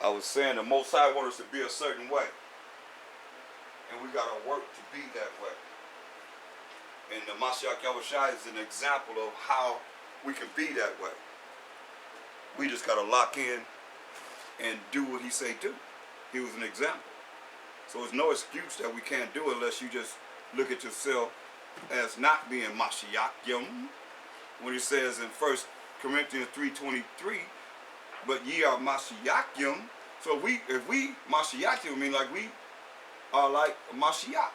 I was saying the Most High wants us to be a certain way. And we got to work to be that way. And the Mashiach Yahushua is an example of how we can be that way. We just got to lock in and do what he say do. He was an example. So there's no excuse that we can't do it unless you just look at yourself as not being Mashiachim. When he says in 1 Corinthians 3:23, but ye are Mashiachim. So if we Mashiachim, mean like we are like Mashiach.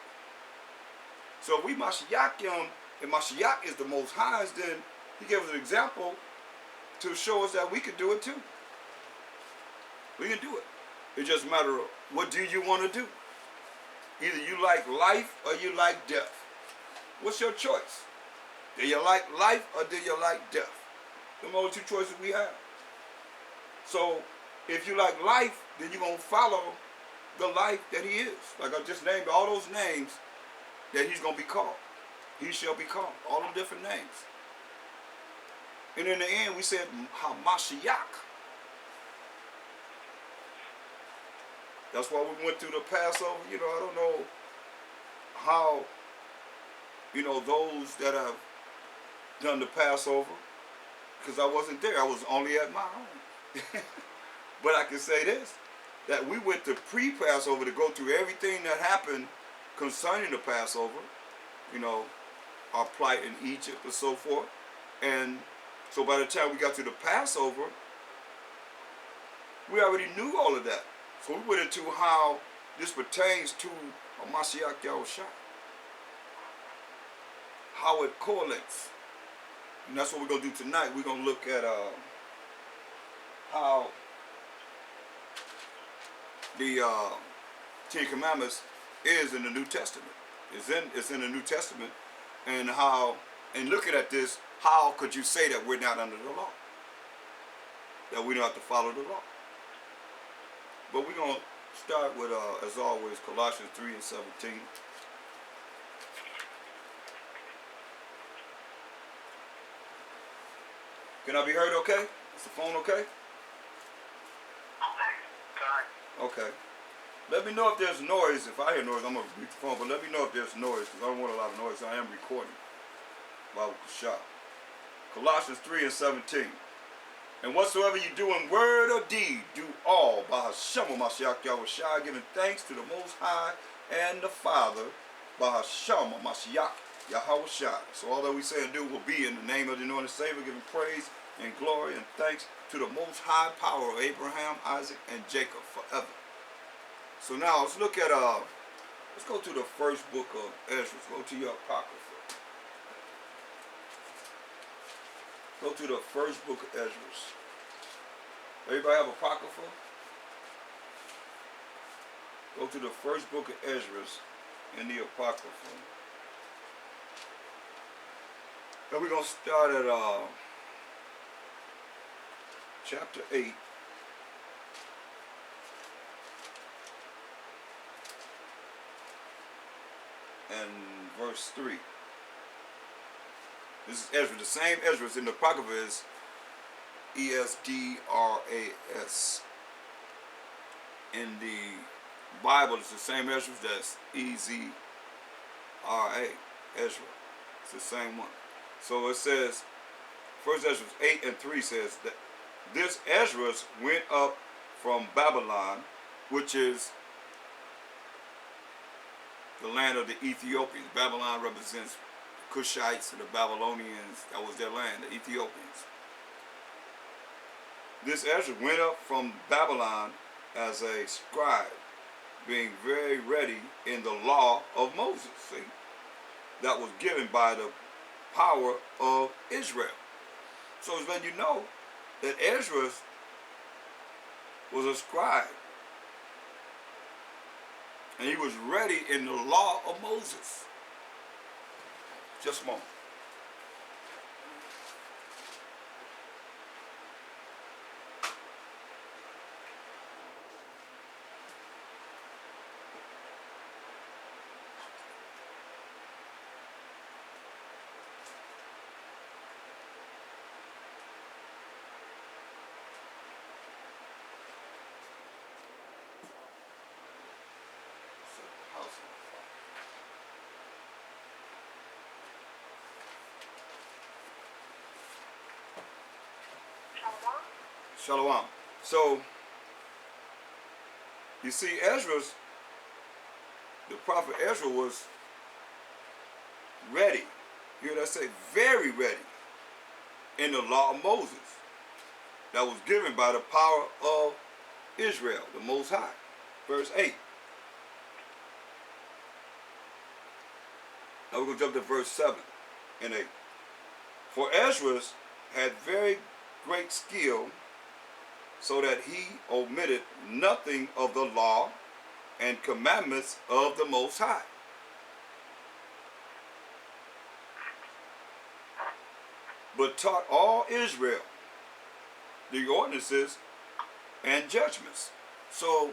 So if we Mashiachim, and Mashiach is the Most High, then he gave us an example to show us that we can do it too. We can do it. It's just a matter of what do you want to do. Either you like life or you like death. What's your choice? Do you like life or do you like death? Those are the two choices we have. So if you like life, then you're going to follow the life that he is. Like I just named all those names that he's going to be called. He shall be called. All them different names. And in the end, we said HaMashiach. That's why we went through the Passover. You know, I don't know how, you know, those that have done the Passover, because I wasn't there. I was only at my home. But I can say this, that we went to pre-Passover to go through everything that happened concerning the Passover, you know, our plight in Egypt and so forth. And so by the time we got to the Passover, we already knew all of that. So we went into how this pertains to Mashiach Yahushua, how it correlates. And that's what we're going to do tonight. We're going to look at how the Ten Commandments is in the New Testament. It's in the New Testament. And how, and looking at this, how could you say that we're not under the law? That we don't have to follow the law? But we're going to start with, as always, Colossians 3:17. Can I be heard okay? Is the phone okay? Okay. Let me know if there's noise. If I hear noise, I'm going to mute the phone. But let me know if there's noise, because I don't want a lot of noise. I am recording while we shop. Colossians 3:17. And whatsoever you do in word or deed, do all by Hashem Mashiach Yahushua, giving thanks to the Most High and the Father by Hashem Mashiach Yahushua. So all that we say and do will be in the name of the anointed Savior, giving praise and glory and thanks to the Most High power of Abraham, Isaac, and Jacob forever. So now let's look at let's go to the first book of Ezra. Go to your Apocrypha. Go to the first book of Ezra. Everybody have Apocrypha? Go to the first book of Ezra in the Apocrypha. And we're going to start at chapter 8. And verse 3. This is Ezra. The same Ezra in the Apocrypha is ESDRAS. In the Bible, it's the same Ezra that's EZRA, Ezra. It's the same one. So it says, First Ezra 8:3 says that this Ezra went up from Babylon, which is the land of the Ethiopians. Babylon represents Cushites and the Babylonians. That was their land, the Ethiopians. This Ezra went up from Babylon as a scribe, being very ready in the law of Moses. See, that was given by the power of Israel. So it's letting you know that Ezra was a scribe. And he was ready in the law of Moses. Just a moment. Shalom. So, you see, the prophet Ezra was ready. You hear that say? Very ready in the law of Moses that was given by the power of Israel, the Most High. Verse 8. Now we're going to jump to verse 7 and 8. For Ezra had very great skill, so that he omitted nothing of the law and commandments of the Most High. But taught all Israel the ordinances and judgments. So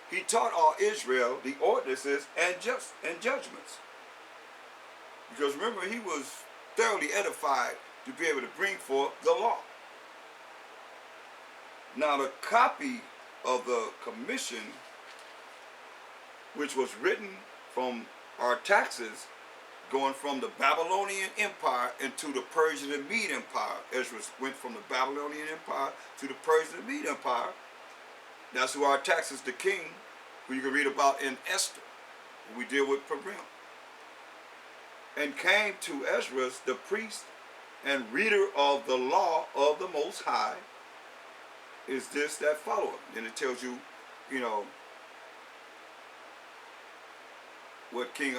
he taught all Israel the ordinances and judgments. Because remember, he was thoroughly edified to be able to bring forth the law. Now the copy of the commission, which was written from Artaxerxes, going from the Babylonian Empire into the Persian and Mede Empire. Ezra went from the Babylonian Empire to the Persian and Mede Empire. That's who Artaxerxes, the king, who you can read about in Esther, who we deal with Purim. And came to Ezra, the priest and reader of the law of the Most High, is this that followeth. And it tells you, you know, what King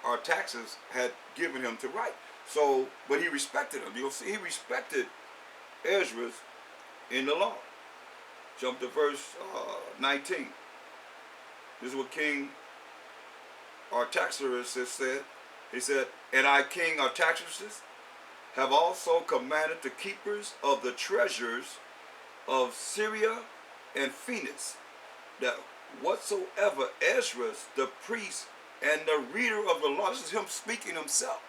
Artaxerxes had given him to write. So, but he respected him. You'll see he respected Ezra in the law. Jump to verse 19. This is what King Artaxerxes said. He said, and I, King Artaxerxes, have also commanded the keepers of the treasures of Syria and Phoenix, that whatsoever Ezra, the priest and the reader of the law, this is him speaking himself.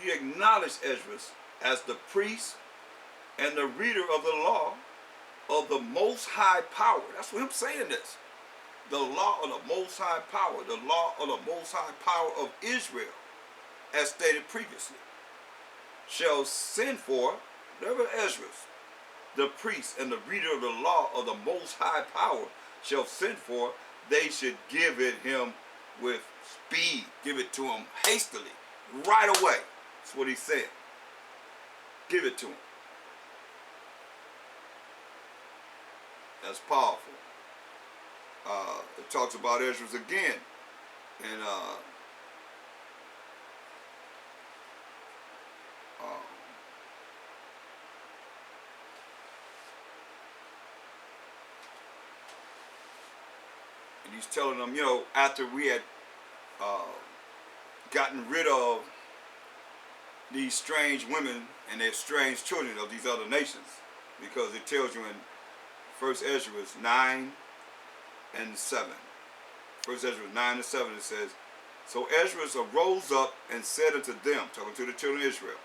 He acknowledged Ezra as the priest and the reader of the law of the Most High power. That's what him saying this. The law of the Most High power, the law of the Most High power of Israel, as stated previously, shall send for, whatever Ezra, the priest and the reader of the law of the Most High power shall send for, they should give it him with speed. Give it to him hastily, right away. That's what he said. Give it to him. That's powerful. It talks about Ezra again. And he's telling them, you know, after we had gotten rid of these strange women and their strange children of these other nations, because it tells you in 1 Ezra 9 and 7. 1 Ezra 9 and 7, it says, so Ezra arose up and said unto them, talking to the children of Israel,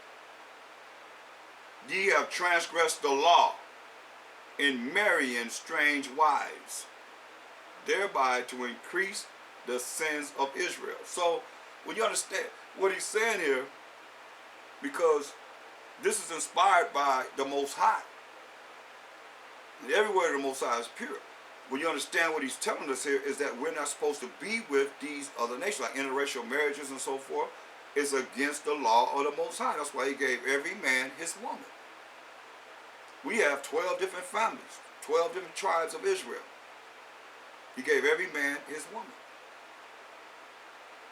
ye have transgressed the law in marrying strange wives, thereby to increase the sins of Israel. So when you understand what he's saying here, because this is inspired by the Most High. And every word of the Most High is pure. When you understand what he's telling us here is that we're not supposed to be with these other nations, like interracial marriages and so forth, is against the law of the Most High. That's why he gave every man his woman. We have 12 different families, 12 different tribes of Israel. He gave every man his woman.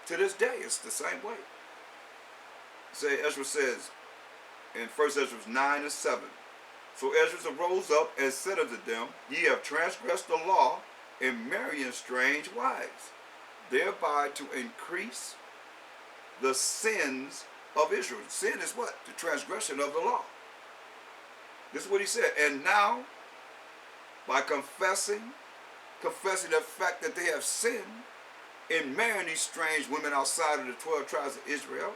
To this day, it's the same way. Ezra says in 1 Ezra 9 and 7, so Ezra arose up and said unto them, ye have transgressed the law in marrying strange wives, thereby to increase the sins of Israel. Sin is what? The transgression of the law. This is what he said. And now, by confessing the fact that they have sinned in marrying these strange women outside of the 12 tribes of Israel,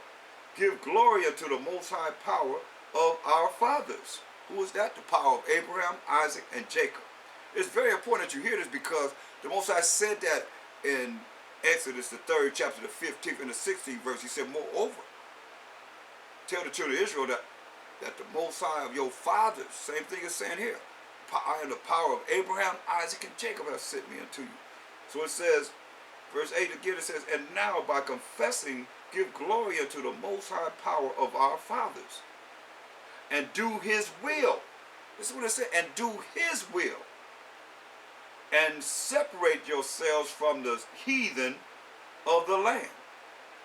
give glory unto the Most High power of our fathers. Who is that? The power of Abraham, Isaac, and Jacob. It's very important that you hear this, because the Most High said that in Exodus, the 3rd chapter, the 15th and the 16th verse. He said, moreover, tell the children of Israel that that the Most High of your fathers, same thing is saying here, I am the power of Abraham, Isaac, and Jacob have sent me unto you. So it says, verse 8 again, it says, and now by confessing, give glory unto the Most High power of our fathers, and do his will. This is what it said, and do his will. And separate yourselves from the heathen of the land,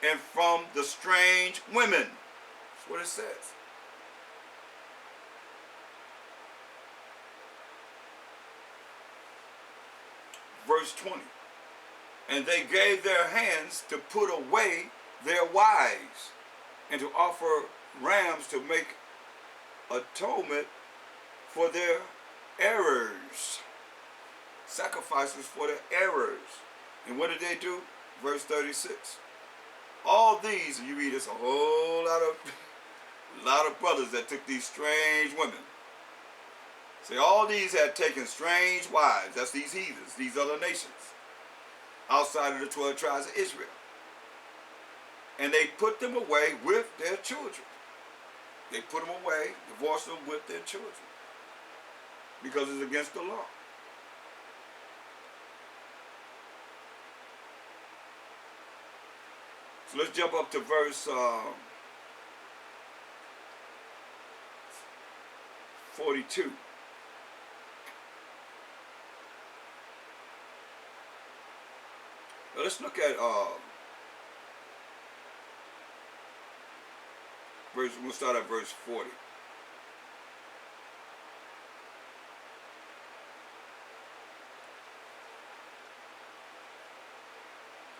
and from the strange women. That's what it says. Verse 20. And they gave their hands to put away their wives, and to offer rams to make atonement for their errors. Sacrifices for their errors. And what did they do? Verse 36. All these, and you read this, a whole lot of brothers that took these strange women. Say all these had taken strange wives. That's these heathens, these other nations, outside of the 12 tribes of Israel. And they put them away with their children. They put them away, divorced them with their children, because it's against the law. So let's jump up to verse 42. Now let's look at we'll start at verse 40.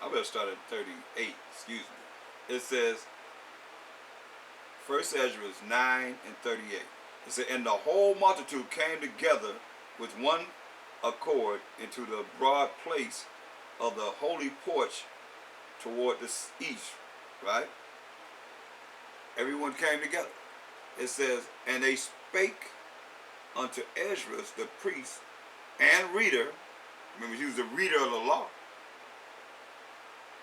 I better start at 38, excuse me. It says, 1 Esdras 9 and 38. It said, and the whole multitude came together with one accord into the broad place of the holy porch toward the east, right? Everyone came together. It says, and they spake unto Esdras the priest and reader, remember he was the reader of the law,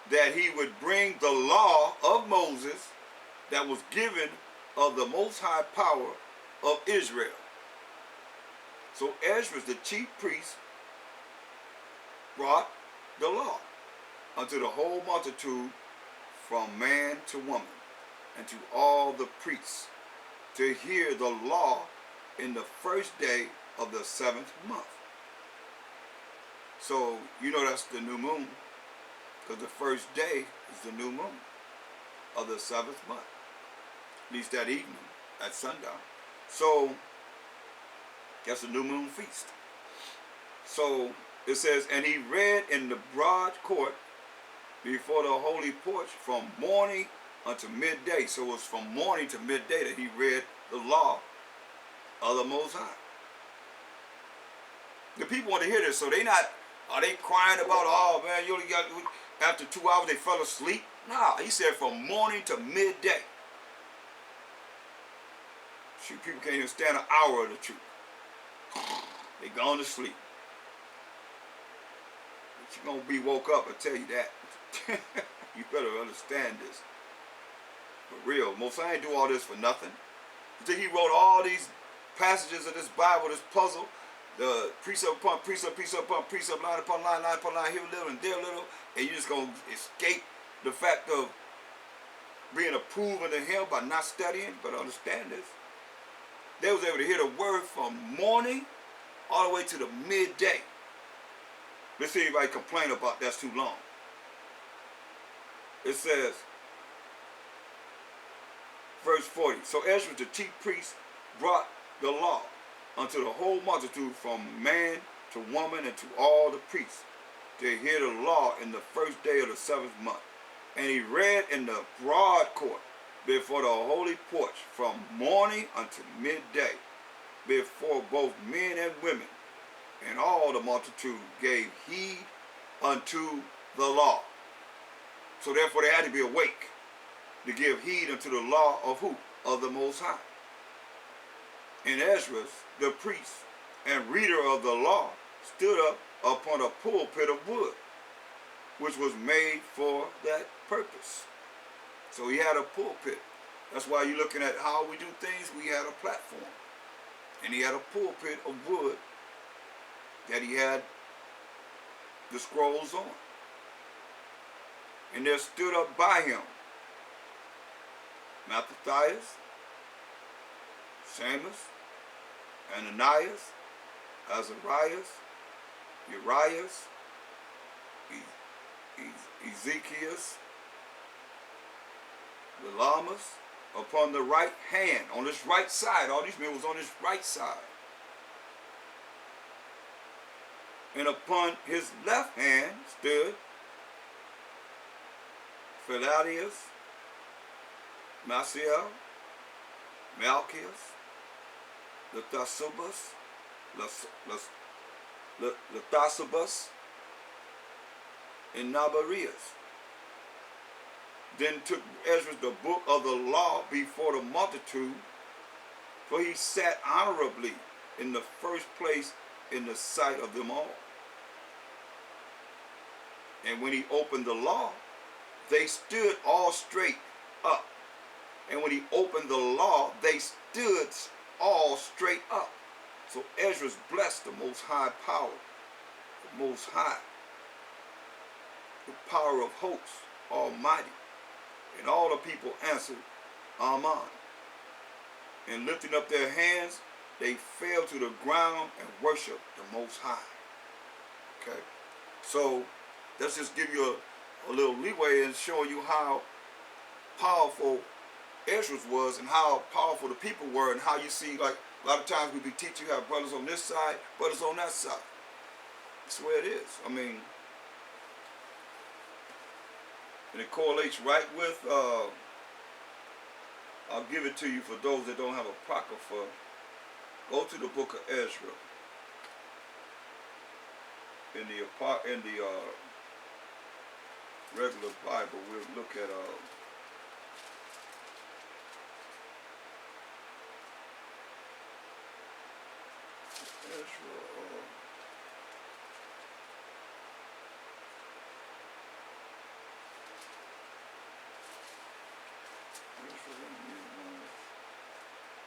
that he would bring the law of Moses that was given of the Most High power of Israel. So Esdras, the chief priest, brought the law unto the whole multitude from man to woman, and to all the priests, to hear the law in the first day of the 7th month. So you know that's the new moon, because the first day is the new moon of the 7th month, at least that evening at sundown. So that's the new moon feast. So it says, and he read in the broad court before the holy porch from morning unto midday. So it was from morning to midday that he read the law of the Most High. The people want to hear this, so are they crying about, oh man, you only got, after 2 hours they fell asleep? No, he said from morning to midday. Shoot, people can't even stand an hour of the truth. They gone to sleep. But you're going to be woke up, I tell you that. You better understand this. For real, Mosiah ain't do all this for nothing. You think he wrote all these passages of this Bible, this puzzle, the precept upon precept, precept upon precept, line upon line, line upon line, here a little and there a little, and you're just going to escape the fact of being approved unto him by not studying? But understand this. They was able to hear the word from morning all the way to the midday. Let's see if anybody complain about that's too long. It says, verse 40, so Ezra the chief priest brought the law unto the whole multitude from man to woman and to all the priests to hear the law in the first day of the 7th month. And he read in the broad court before the holy porch from morning unto midday, before both men and women, and all the multitude gave heed unto the law. So therefore they had to be awake to give heed unto the law of who? Of the Most High. And Ezra, the priest and reader of the law, stood up upon a pulpit of wood, which was made for that purpose. So he had a pulpit That's why you're looking at how we do things. We had a platform. And he had a pulpit of wood that he had the scrolls on. And there stood up by him Mattathias, Shamus, Ananias, Azarias, Urias, Ezekias, Lamas, upon the right hand, on his right side. All these men was on his right side. And upon his left hand stood Philadius, Maciel, Malchus, Lathasubus, and Nabarius. Then took Ezra the book of the law before the multitude, for he sat honorably in the first place in the sight of them all. And when he opened the law, they stood all straight up. And when he opened the law, they stood all straight up. So Ezra blessed the Most High power, the Most High, the power of hosts, Almighty. And all the people answered, Amen. And lifting up their hands, they fell to the ground and worshiped the Most High. Okay, so let's just give you a little leeway in showing you how powerful Ezra was and how powerful the people were, and how you see, like, a lot of times we be teaching, you have brothers on this side, brothers on that side. That's the way it is. I mean, and it correlates right with, I'll give it to you for those that don't have a Apocrypha. Go to the book of Ezra. In the regular Bible, we'll look at Ezra.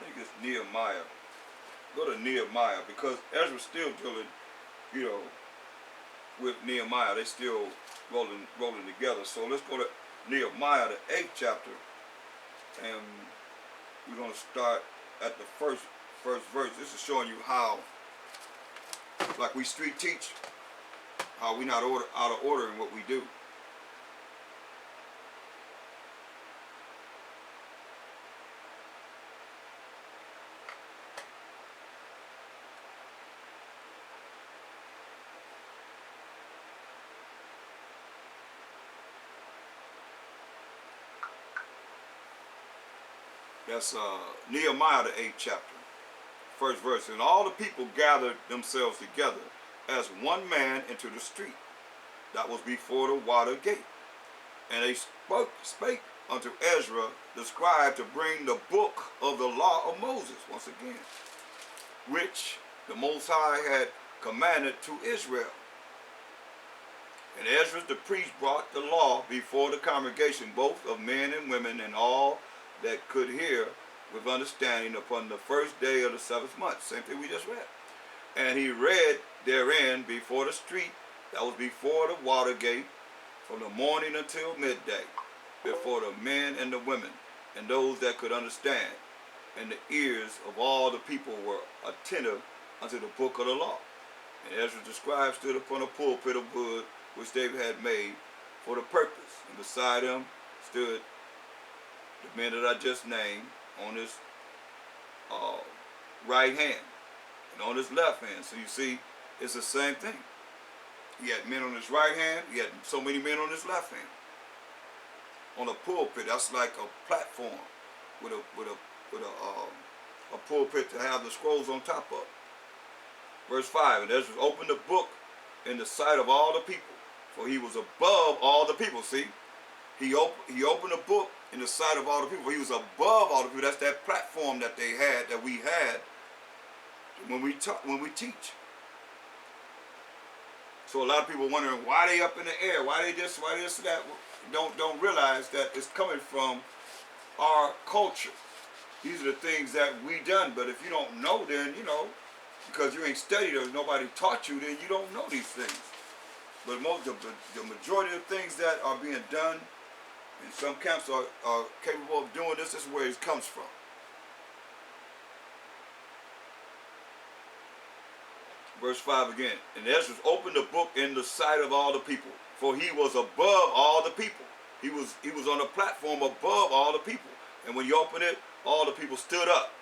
I think it's Nehemiah. Go to Nehemiah, because Ezra's still dealing, you know, with Nehemiah. They still rolling together. So let's go to Nehemiah, the 8th chapter, and we're going to start at the first verse. This is showing you how, like we street teach, how we not out of order in what we do. That's Nehemiah, the 8th chapter, first verse. And all the people gathered themselves together as one man into the street that was before the water gate. And they spake unto Ezra the scribe to bring the book of the law of Moses, once again, which the Most High had commanded to Israel. And Ezra the priest brought the law before the congregation, both of men and women, and all that could hear with understanding, upon the first day of the 7th month. Same thing we just read. And he read therein before the street that was before the water gate, from the morning until midday, before the men and the women, and those that could understand. And the ears of all the people were attentive unto the book of the law. And Ezra the scribe stood upon a pulpit of wood, which they had made for the purpose. And beside him stood the men that I just named, on his right hand and on his left hand. So you see, it's the same thing. He had men on his right hand. He had so many men on his left hand. On a pulpit, that's like a platform with a pulpit to have the scrolls on top of. Verse 5, and Ezra opened the book in the sight of all the people, for he was above all the people. See, he opened the book in the sight of all the people. He was above all the people. That's that platform that they had, that we had when we teach. So a lot of people wondering why they up in the air, why they this, that. Don't realize that it's coming from our culture. These are the things that we done. But if you don't know, then, you know, because you ain't studied or nobody taught you, then you don't know these things. But the majority of things that are being done, and some camps are capable of doing this, is where it comes from. Verse 5 again. And Ezra opened the book in the sight of all the people, for he was above all the people. He was on a platform above all the people. And when you open it, all the people stood up.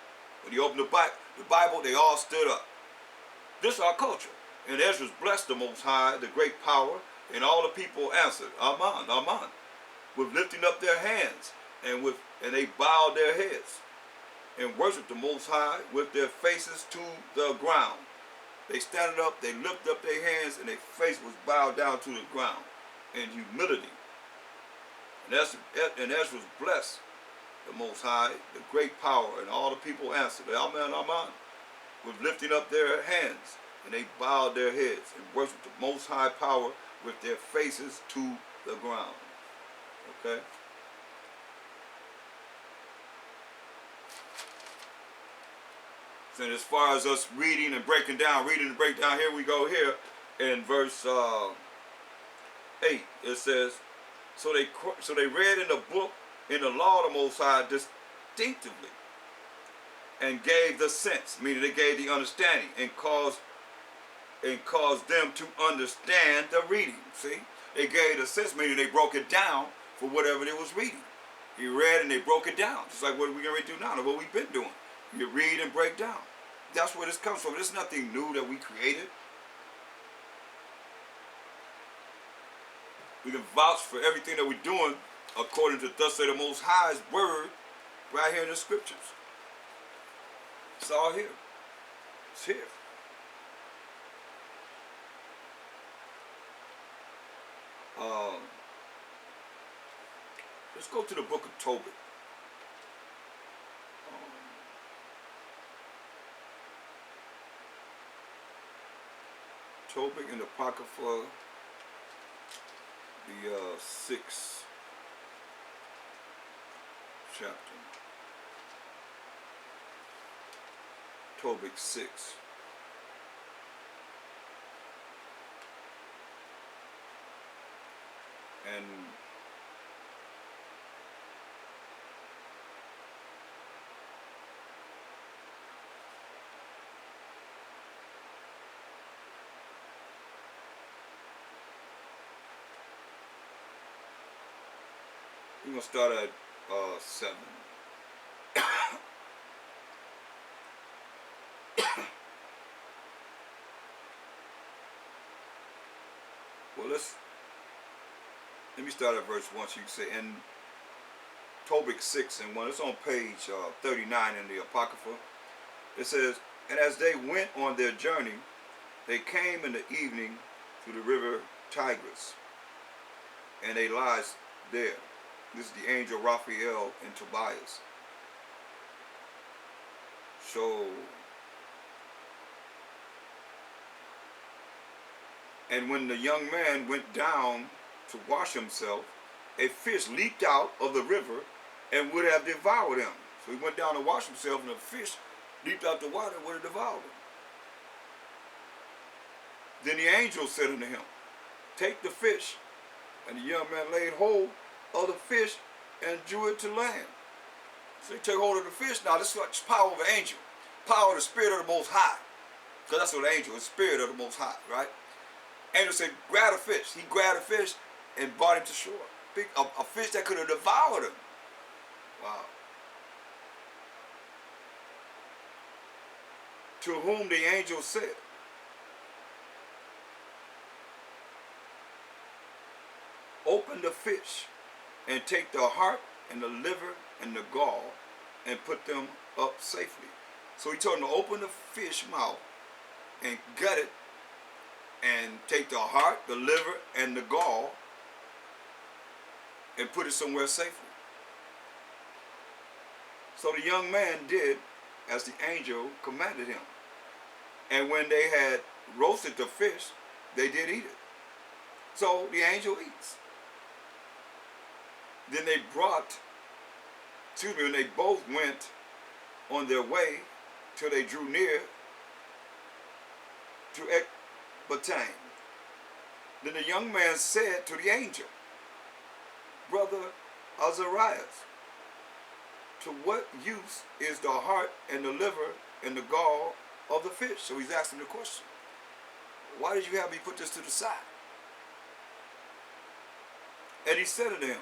When you open the Bible, they all stood up. This is our culture. And Ezra blessed the Most High, the great power, and all the people answered, Amen, Amen, with lifting up their hands, and they bowed their heads, and worshiped the Most High with their faces to the ground. They standed up, they lifted up their hands, and their face was bowed down to the ground in humility. And Ezra blessed the Most High, the great power, and all the people answered, Amen, Amen, with lifting up their hands, and they bowed their heads and worshiped the Most High power with their faces to the ground. Okay? So as far as us reading and breaking down, here we go here in verse 8. It says, so they read in the book, in the law of the Most High distinctively, and gave the sense, meaning they gave the understanding, and caused them to understand the reading. See, they gave the sense, meaning they broke it down for whatever they was reading. You read and they broke it down, just like what we're going to do now, what we've been doing. You read and break down. That's where this comes from. This is nothing new that we created. We can vouch for everything that we're doing according to thus say the Most High's word right here in the scriptures. It's all here. It's here. Let's go to the book of Tobit. Tobit in the Apocrypha, the 6th chapter. Tobit 6. And we're going to start at 7. Well, let me start at verse 1, so you can say, in Tobit 6 and 1, it's on page 39 in the Apocrypha. It says, and as they went on their journey, they came in the evening to the river Tigris, and they lies there. This is the angel Raphael and Tobias. So, and when the young man went down to wash himself, a fish leaped out of the river and would have devoured him. So he went down to wash himself, and a fish leaped out the water and would have devoured him. Then the angel said unto him, take the fish. And the young man laid hold of the fish and drew it to land. So he took hold of the fish. Now this is like the power of an angel. Power of the Spirit of the Most High. Because that's what an angel is, Spirit of the Most High, right? Angel said, grab a fish. He grabbed a fish and brought him to shore. A fish that could have devoured him. Wow. To whom the angel said, open the fish and take the heart and the liver and the gall and put them up safely. So he told him to open the fish mouth and gut it and take the heart, the liver, and the gall and put it somewhere safely. So the young man did as the angel commanded him. And when they had roasted the fish, they did eat it. So the angel eats. Then they brought when they both went on their way till they drew near to Ecbatane. Then the young man said to the angel, Brother Azarias, to what use is the heart and the liver and the gall of the fish? So he's asking the question. Why did you have me put this to the side? And he said to them,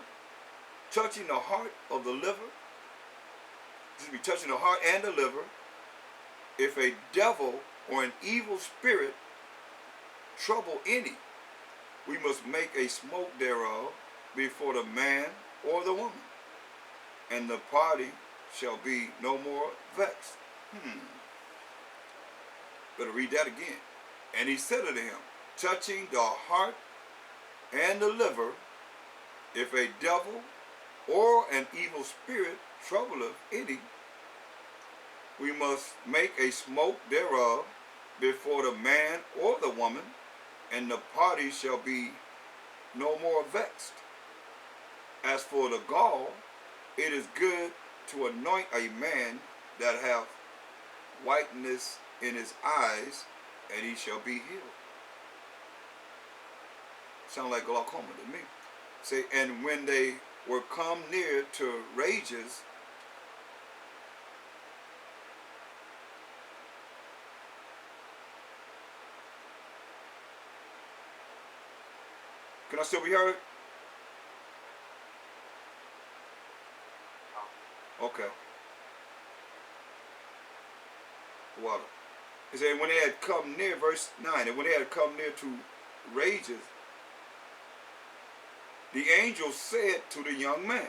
touching the heart of the liver, touching the heart and the liver, if a devil or an evil spirit trouble any, we must make a smoke thereof before the man or the woman, and the party shall be no more vexed. Better read that again. And he said unto him, touching the heart and the liver, if a devil or an evil spirit troubleth any, we must make a smoke thereof before the man or the woman, and the party shall be no more vexed. As for the gall, it is good to anoint a man that hath whiteness in his eyes, and he shall be healed. Sound like glaucoma to me. Say, and when they were come near to Rages, can I still be heard? Okay. Water. It said when they had come near, verse 9, and when they had come near to Rages, the angel said to the young man,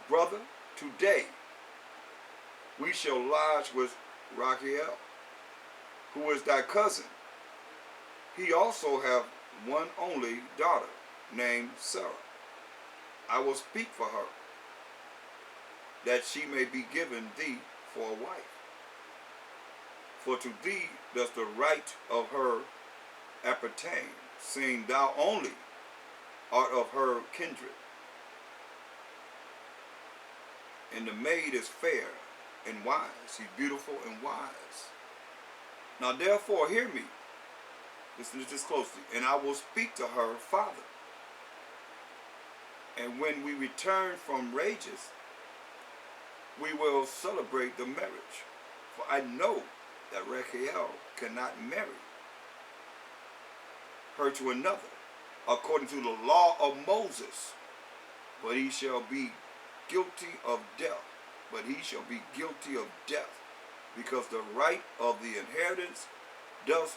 Brother, today we shall lodge with Rachiel, who is thy cousin. He also hath one only daughter, named Sarah. I will speak for her, that she may be given thee for a wife. For to thee does the right of her appertain, seeing thou only art of her kindred. And the maid is fair and wise. She's beautiful and wise. Now therefore hear me. Listen to this closely. And I will speak to her father. And when we return from Rages, we will celebrate the marriage. For I know that Rachiel cannot marry her to another, according to the law of Moses. But he shall be guilty of death. But he shall be guilty of death, because the right of the inheritance does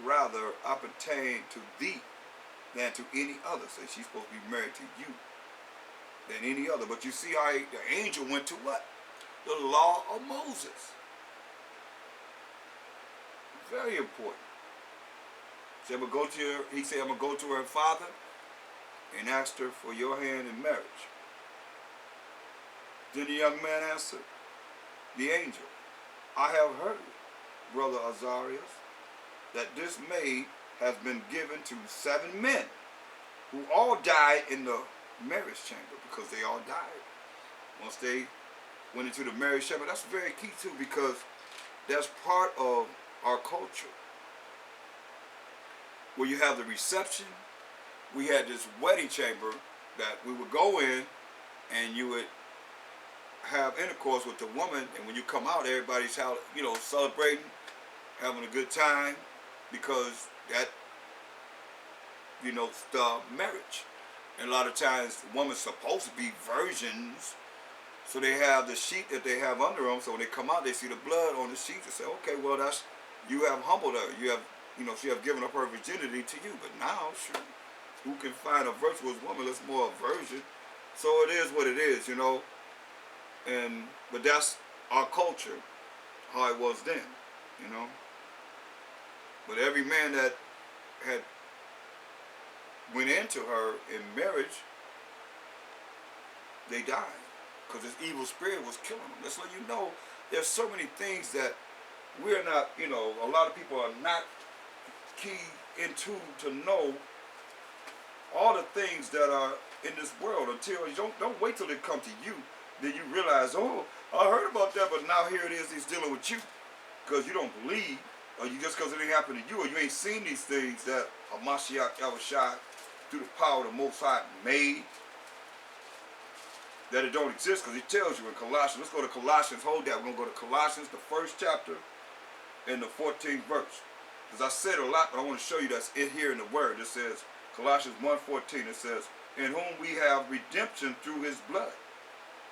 rather appertain to thee than to any other. So she's supposed to be married to you than any other. But you see how the angel went to what? The law of Moses. Very important. So he said, I'm going to go to her father and ask her for your hand in marriage. Then the young man answered the angel, I have heard, brother Azarias, that this maid has been given to 7 men who all died in the marriage chamber, because they all died once they went into the marriage chamber. That's very key too, because that's part of our culture. Where you have the reception, we had this wedding chamber that we would go in and you would have intercourse with the woman, and when you come out, everybody's out, celebrating, having a good time, because that, the marriage. And a lot of times, the woman's supposed to be virgins, so they have the sheet that they have under them, so when they come out, they see the blood on the sheet, they say, okay, well, that's, you have humbled her, you have, she have given up her virginity to you, but now, sure, who can find a virtuous woman that's more a virgin? So it is what it is, but that's our culture, how it was then, But every man that had went into her in marriage, they died, because this evil spirit was killing them. That's let you know there's so many things that we're not, a lot of people are not key into to know all the things that are in this world until you don't wait till they come to you. then you realize, oh, I heard about that, but now here it is, he's dealing with you. Because you don't believe, or you just because it ain't happened to you, or you ain't seen these things that Mashiach Yahushua, through the power of the Most High, made, that it don't exist, because he tells you in Colossians. Let's go to Colossians, hold that. We're going to go to Colossians, the 1st chapter, and the 14th verse. Because I said a lot, but I want to show you that's in here in the word. It says, Colossians 1:14, it says, in whom we have redemption through his blood,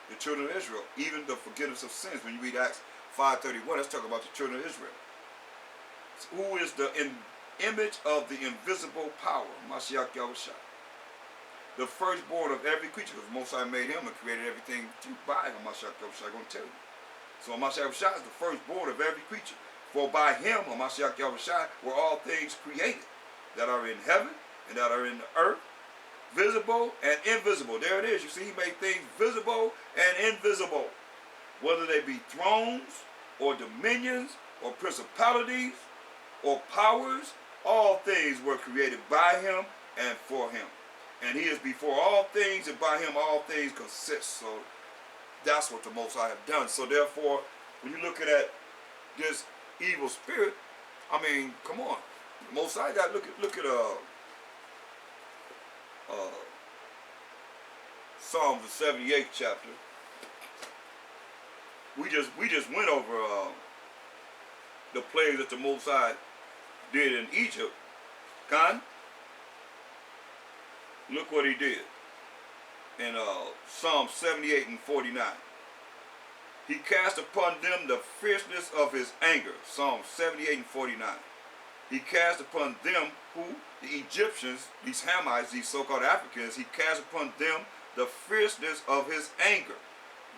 the children of Israel, even the forgiveness of sins. When you read Acts 5:31, let's talk about the children of Israel. Who is the image of the invisible power, Mashiach Yahushua, the firstborn of every creature, because Most High made him and created everything by him, Mashiach Yahushua. I'm going to tell you. So Mashiach Yahushua is the firstborn of every creature. For by him, Mashiach Yahushua, were all things created, that are in heaven and that are in the earth, visible and invisible. There it is. You see, he made things visible and invisible, whether they be thrones or dominions or principalities or powers. All things were created by him and for him. And he is before all things, and by him all things consist. So that's what the Most High have done. So therefore, when you're looking at this evil spirit, I mean, come on. The Most High got look at Psalms the 78th chapter. We just went over the plagues that the Most High did in Egypt. Con? Look what he did in Psalm 78 and 49. He cast upon them the fierceness of his anger. Psalm 78 and 49. He cast upon them who? The Egyptians, these Hamites, these so-called Africans, he cast upon them the fierceness of his anger,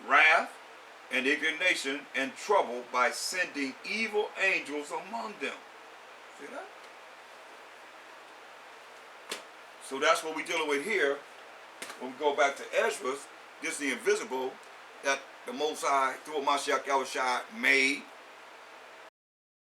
wrath, and indignation, and trouble by sending evil angels among them. See that? So that's what we're dealing with here. When we go back to Esdras, this is the invisible that the Most High, through Mashiach Yahushua, made